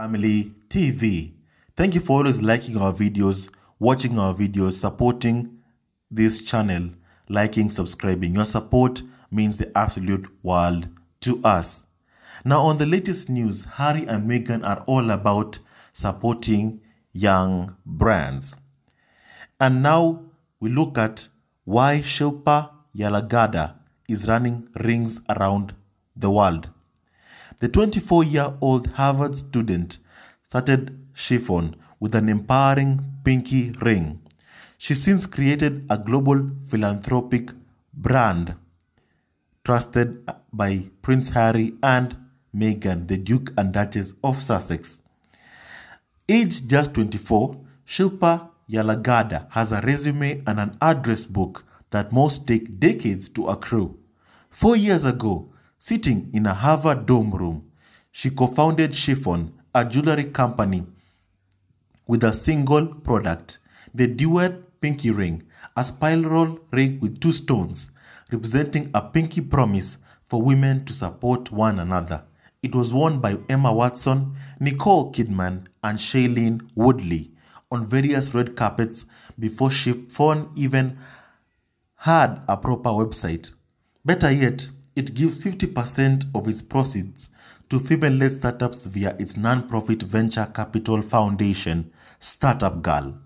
Family TV. Thank you for always liking our videos, watching our videos, supporting this channel, liking, subscribing. Your support means the absolute world to us. Now, on the latest news, Harry and Meghan are all about supporting young brands. And now we look at why Shilpa Yalagada is running rings around the world. The 24-year-old Harvard student started chiffon with an empowering pinky ring. She since created a global philanthropic brand trusted by Prince Harry and Meghan, the Duke and Duchess of Sussex. Aged just 24, Shilpa Yalagada has a resume and an address book that most take decades to accrue. 4 years ago, sitting in a Harvard dorm room, she co-founded Chiffon, a jewelry company with a single product, the Duet Pinky Ring, a spiral ring with 2 stones, representing a pinky promise for women to support one another. It was worn by Emma Watson, Nicole Kidman, and Shailene Woodley on various red carpets before Chiffon even had a proper website. Better yet, it gives 50% of its proceeds to female-led startups via its non-profit venture capital foundation, Startup Girl.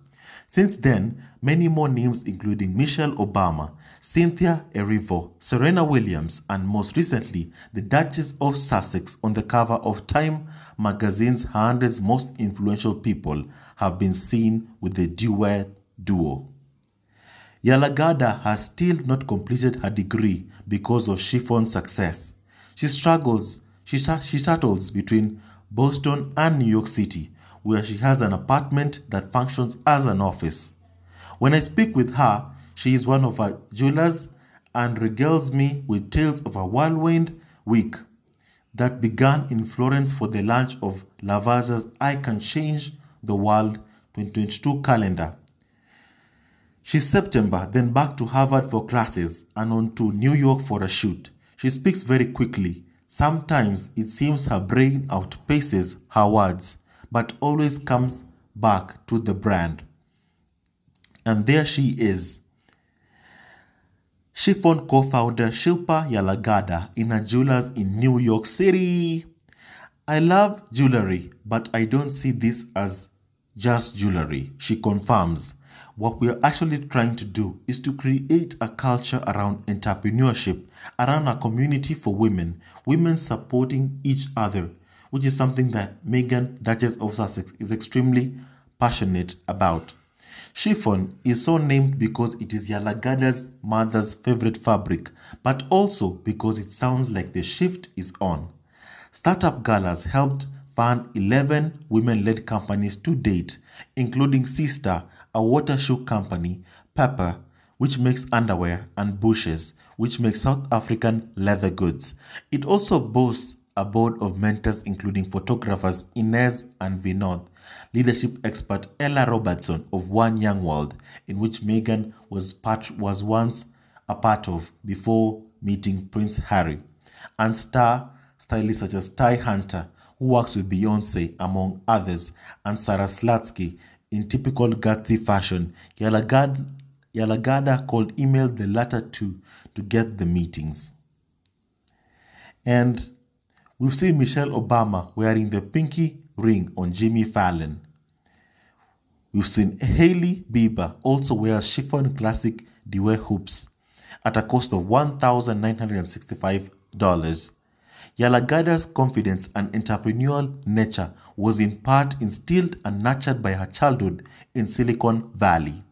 Since then, many more names including Michelle Obama, Cynthia Erivo, Serena Williams, and most recently, the Duchess of Sussex on the cover of Time magazine's 100 most influential people have been seen with the duet duo. Yalagada has still not completed her degree because of Chiffon's success. She shuttles between Boston and New York City, where she has an apartment that functions as an office. When I speak with her, she is one of our jewelers and regales me with tales of a whirlwind week that began in Florence for the launch of Lavazza's I Can Change the World 2022 calendar. She's September, then back to Harvard for classes and on to New York for a shoot. She speaks very quickly. Sometimes it seems her brain outpaces her words, but always comes back to the brand. And there she is. Chiffon co-founder Shilpa Yalagada in a jeweler's in New York City. I love jewelry, but I don't see this as just jewelry, she confirms. What we are actually trying to do is to create a culture around entrepreneurship, around a community for women, women supporting each other, which is something that Meghan, Duchess of Sussex, is extremely passionate about. Chiffon is so named because it is Yalagada's mother's favorite fabric, but also because it sounds like the shift is on. Startup Girl has helped fund 11 women-led companies to date, including Sister, a water shoe company, Pepper, which makes underwear, and Bushes, which makes South African leather goods. It also boasts a board of mentors including photographers Inez and Vinod, leadership expert Ella Robertson of One Young World, in which Meghan was once a part of before meeting Prince Harry, and stylists such as Ty Hunter, who works with Beyonce, among others, and Sarah Slutsky. In typical gutsy fashion, Yalagada emailed the latter two to get the meetings. And we've seen Michelle Obama wearing the pinky ring on Jimmy Fallon. We've seen Hailey Bieber also wear chiffon Classic Duet Hoops at a cost of $1,965. Yalagada's confidence and entrepreneurial nature was in part instilled and nurtured by her childhood in Silicon Valley.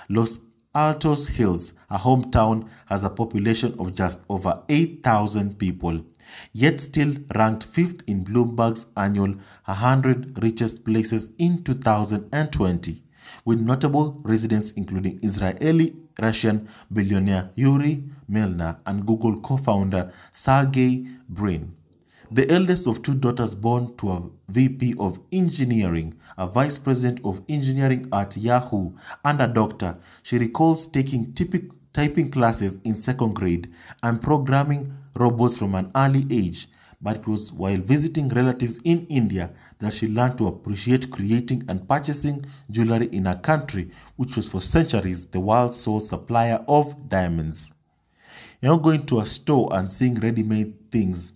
Los Altos Hills, her hometown, has a population of just over 8,000 people, yet still ranked 5th in Bloomberg's annual 100 Richest Places in 2020, with notable residents including Israeli-Russian billionaire Yuri Milner and Google co-founder Sergey Brin. The eldest of 2 daughters born to a VP of Engineering, a Vice President of Engineering at Yahoo, and a doctor, she recalls taking typing classes in 2nd grade and programming robots from an early age, but it was while visiting relatives in India that she learned to appreciate creating and purchasing jewelry in a country which was for centuries the world's sole supplier of diamonds. You're not going to a store and seeing ready-made things.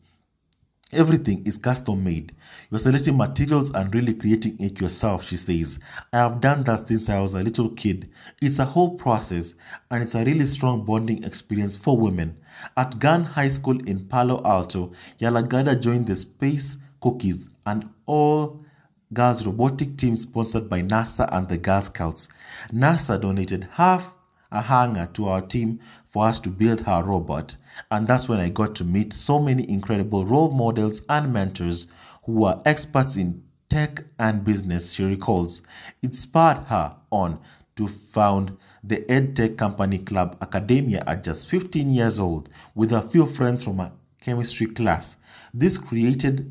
Everything is custom made. You're selecting materials and really creating it yourself, she says. I have done that since I was a little kid. It's a whole process and it's a really strong bonding experience for women. At Gunn High School in Palo Alto, Yalagada joined the Space Cookies, an all-girls robotic team sponsored by NASA and the Girl Scouts. NASA donated half a hangar to our team for us to build her robot. And that's when I got to meet so many incredible role models and mentors who are experts in tech and business, she recalls. It spurred her on to found the EdTech company Club Academia at just 15 years old with a few friends from a chemistry class. This created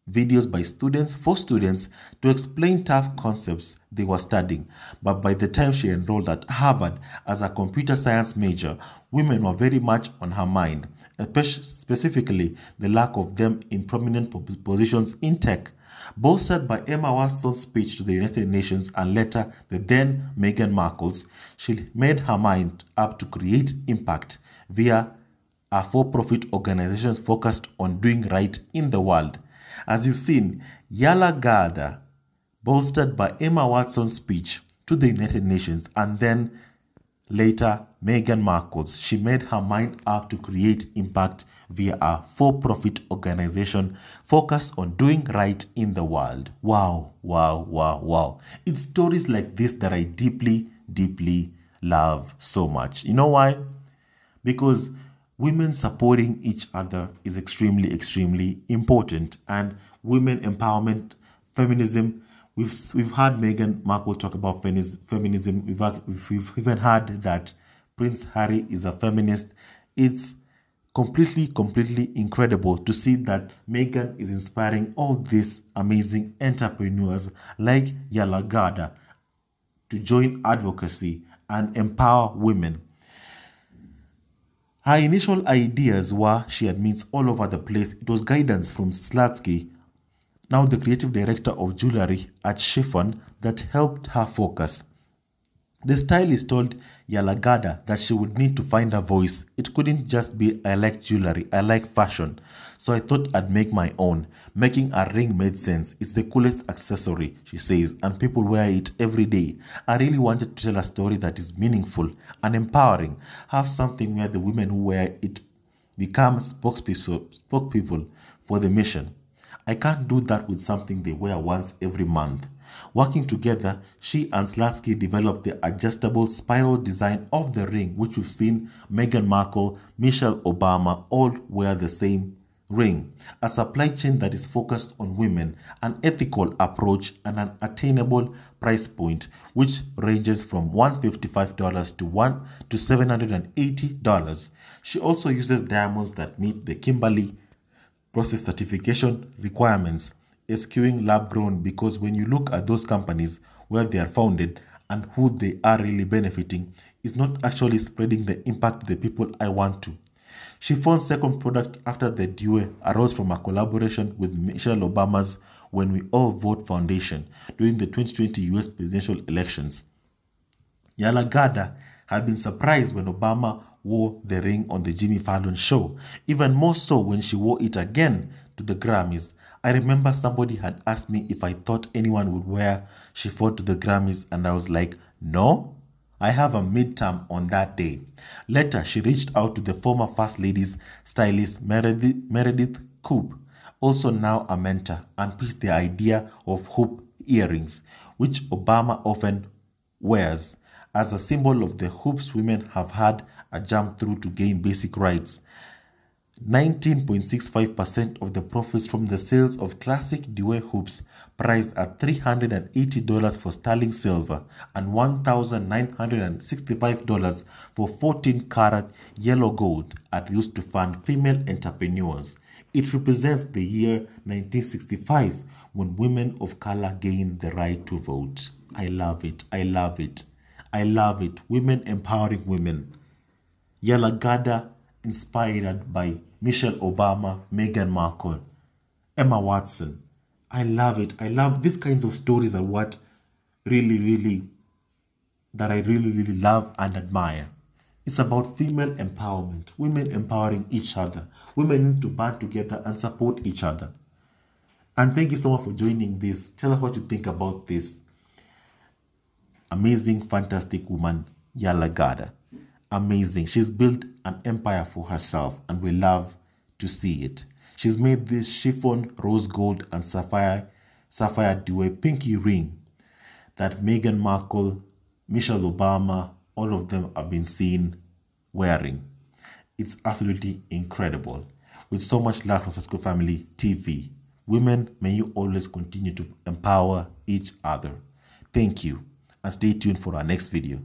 videos by students for students to explain tough concepts they were studying. But by the time she enrolled at Harvard as a computer science major, women were very much on her mind, specifically the lack of them in prominent positions in tech. Bolstered by Emma Watson's speech to the United Nations and later the then Meghan Markle's, she made her mind up to create impact via a for-profit organization focused on doing right in the world. As you've seen, Yalagada, bolstered by Emma Watson's speech to the United Nations and then later Meghan Markle's, she made her mind up to create impact via a for-profit organization focused on doing right in the world. Wow, wow, wow, wow. It's stories like this that I deeply, deeply love so much. You know why? Because women supporting each other is extremely, extremely important. And women empowerment, feminism, we've heard Meghan Markle talk about feminism. We've even heard that Prince Harry is a feminist. It's completely incredible to see that Meghan is inspiring all these amazing entrepreneurs like Yalagada to join advocacy and empower women. Her initial ideas were, she admits, all over the place. It was guidance from Slutsky, now the creative director of jewelry at Chiffon, that helped her focus. The stylist told Yalagada that she would need to find her voice. It couldn't just be, I like jewelry, I like fashion. So I thought I'd make my own. Making a ring made sense. It's the coolest accessory, she says, and people wear it every day. I really wanted to tell a story that is meaningful and empowering. Have something where the women who wear it become spokespeople for the mission. I can't do that with something they wear once every month. Working together, she and Slutsky developed the adjustable spiral design of the ring, which we've seen Meghan Markle, Michelle Obama all wear the same ring. A supply chain that is focused on women, an ethical approach, and an attainable price point, which ranges from $155 to $780. She also uses diamonds that meet the Kimberley Process certification requirements, eschewing lab-grown, because when you look at those companies where they are founded and who they are really benefiting, is not actually spreading the impact to the people I want to. Chiffon's second product after the Dewey arose from a collaboration with Michelle Obama's When We All Vote Foundation during the 2020 US presidential elections. Yalagada had been surprised when Obama wore the ring on the Jimmy Fallon show, even more so when she wore it again to the Grammys. I remember somebody had asked me if I thought anyone would wear chiffon to the Grammys, and I was like, no, I have a midterm on that day. Later, she reached out to the former First Lady's stylist Meredith Koop, also now a mentor, and pitched the idea of hoop earrings, which Obama often wears, as a symbol of the hoops women have had a jump through to gain basic rights. 19.65% of the profits from the sales of Classic Duet Hoops, priced at $380 for sterling silver and $1,965 for 14-karat yellow gold, are used to fund female entrepreneurs. It represents the year 1965 when women of color gained the right to vote. I love it. I love it. I love it. Women empowering women. Yalagada, inspired by Michelle Obama, Meghan Markle, Emma Watson, I love it. I love these kinds of stories are what really that I really love and admire. It's about female empowerment, women empowering each other. Women need to band together and support each other. And thank you so much for joining this. Tell us what you think about this amazing, fantastic woman, Yala Gada. Amazing. She's built an empire for herself and we love to see it. She's made this chiffon, rose gold and sapphire Dewey pinky ring that Meghan Markle, Michelle Obama, all of them have been seen wearing. It's absolutely incredible. With so much love from Slutsky Family TV. Women, may you always continue to empower each other. Thank you and stay tuned for our next video.